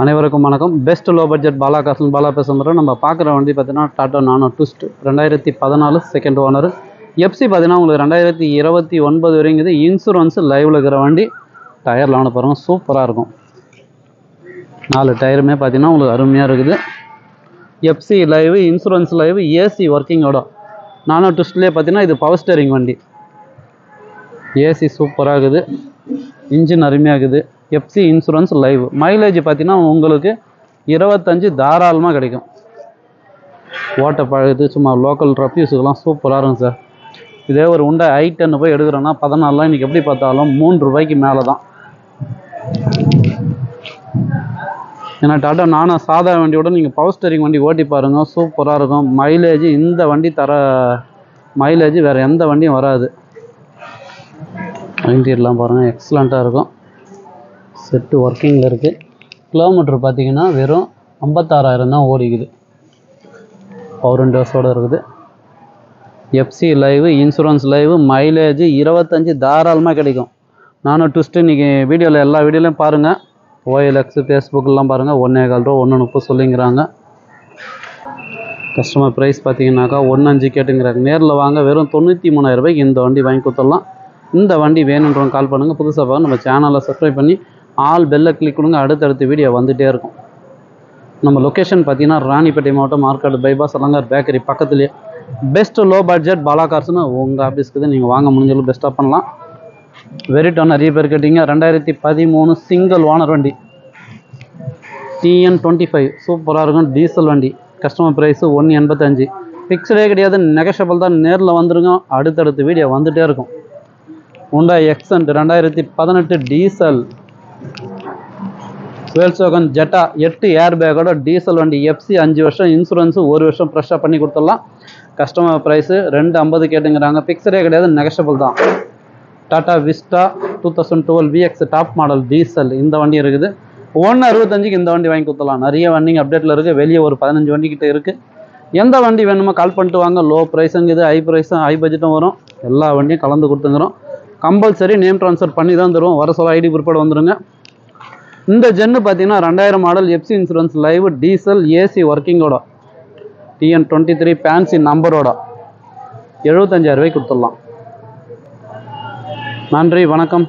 அனைவருக்கும் வணக்கம். Best low budget Bala Kasan Bala பேசுகிறோம். நம்ம பார்க்குற வண்டி பார்த்தீங்கன்னா Tata Nano twist 2014 second owner. FC பார்த்தீங்கன்னா உங்களுக்கு 2029 வரைங்குது. இன்சூரன்ஸ் லைவில் இருக்கிற வண்டி. டயரில் வந்து பாருங்கள், சூப்பராக இருக்கும். 4 டயருமே பார்த்தீங்கன்னா உங்களுக்கு அருமையாக இருக்குது. FC live, insurance live, AC ஒர்க்கிங்கோட. நானோ ட்விஸ்ட்லேயே பார்த்தீங்கன்னா இது பவர் ஸ்டேரிங் வண்டி. ஏசி சூப்பராக இருக்குது, இன்ஜின் அருமையாக இருக்குது. FC insurance live. மைலேஜ் பார்த்தீங்கன்னா உங்களுக்கு 25 தாராளமாக கிடைக்கும். ஓட்ட பழகுது, சும்மா லோக்கல் ரஃப்யூஸுக்கெல்லாம் சூப்பராக இருக்கும் சார். இதே ஒரு உண்டை i10 போய் எடுக்கிறோன்னா 14 இன்றைக்கி எப்படி பார்த்தாலும் 3 ரூபாய்க்கு மேலே தான். ஏன்னா டாட்டா நானோ சாதா வண்டியோட நீங்கள் பவர் ஸ்டேரிங் வண்டி ஓட்டி பாருங்கள், சூப்பராக இருக்கும். மைலேஜ் இந்த வண்டி தர மைலேஜ் வேறு எந்த வண்டியும் வராது. இன்டீரியர்லாம் பாருங்கள், எக்ஸலண்ட்டாக இருக்கும். செட்டு ஒர்க்கிங்கில் இருக்குது. கிலோமீட்டர் பார்த்தீங்கன்னா வெறும் 56,000 தான் ஓடிக்குது. பவர் விண்டோஸோடு இருக்குது. FC live, insurance live, mileage 25 தாராளமாக கிடைக்கும். நானும் ட்விஸ்ட்டு இன்றைக்கி வீடியோவில் எல்லா வீடியோலையும் பாருங்கள். OLX ஃபேஸ்புக்கெலாம் பாருங்கள். 1.25 ரூபா 1.30 சொல்லிங்கிறாங்க. கஸ்டமர் ப்ரைஸ் பார்த்தீங்கன்னாக்கா 1.5 கேட்டுங்கிறாங்க. நேரில் வாங்க, வெறும் 93,000 ரூபாய்க்கு இந்த வண்டி வாங்கி கொடுத்துடலாம். இந்த வண்டி வேணுன்றவங்க கால் பண்ணுங்கள். புதுசாக பாருங்கள், நம்ம சேனலை சப்ஸ்கிரைப் பண்ணி ஆல் பெல்லை கிளிக் கொடுங்க. அடுத்தடுத்த வீடியோ வந்துகிட்டே இருக்கும். நம்ம லொக்கேஷன் பார்த்தீங்கன்னா ராணிப்பேட்டை மாவட்டம், மார்க்கெட் பைபாஸ், அலங்கார் பேக்கரி பக்கத்துலேயே. பெஸ்ட் லோ பட்ஜெட் பாலா கார்ஸ்னு உங்கள் ஆஃபீஸ்க்கு தான் நீங்கள் வாங்க முடிஞ்சாலும் பெஸ்ட்டாக பண்ணலாம். வெரிட்டோ நிறைய பேர் கேட்டிங்க. 2013 சிங்கிள் ஓனர் வண்டி, TN25 சூப்பராக இருக்கும். டீசல் வண்டி. Customer price 1.85. ஃபிக்ஸ்டே கிடையாது, நெகஷபிள் தான். நேரில் வந்துருங்க. அடுத்தடுத்த வீடியோ வந்துகிட்டே இருக்கும். Hyundai Xcent 2018 diesel. Volkswagen Jetta 8 air பேக்கோட டீசல் வண்டி. எஃப்சி 5 வருஷம், இன்சூரன்ஸு 1 வருஷம் ஃப்ரெஷ்ஷாக பண்ணி கொடுத்துடலாம். Customer price 2.50 கேட்டுங்கிறாங்க. ஃபிக்ஸ்டே கிடையாது, நெகஷபிள் தான். Tata Vista 2012 VX top model diesel. இந்த வண்டி இருக்குது. 1.65க்கு இந்த வண்டி வாங்கி கொடுத்துடலாம். நிறைய வண்டிங்க அப்டேட்டில் இருக்குது. வெளியே ஒரு 15 வண்டிக்கிட்ட இருக்குது. எந்த வண்டி வேணுமோ கால் பண்ணிட்டு வாங்க. லோ ப்ரைஸுங்குது, ஹை ப்ரைஸும் ஹை பட்ஜெட்டும் வரும். எல்லா வண்டியும் கலந்து கொடுத்துங்கிறோம். கம்பல்சரி நேம் ட்ரான்ஸ்ஃபர் பண்ணி தான் தருவோம். வர சொல்ல ஐடி ப்ரிப்பேர்ட் வந்துடுங்க. இந்த ஜென்னு பார்த்தீங்கன்னா 2000 model, FC insurance live, diesel, AC ஒர்க்கிங்கோட, TN23 ஃபேன்சி நம்பரோட 75,000 ரூபாய்க்கு கொடுத்துடலாம். நன்றி, வணக்கம்.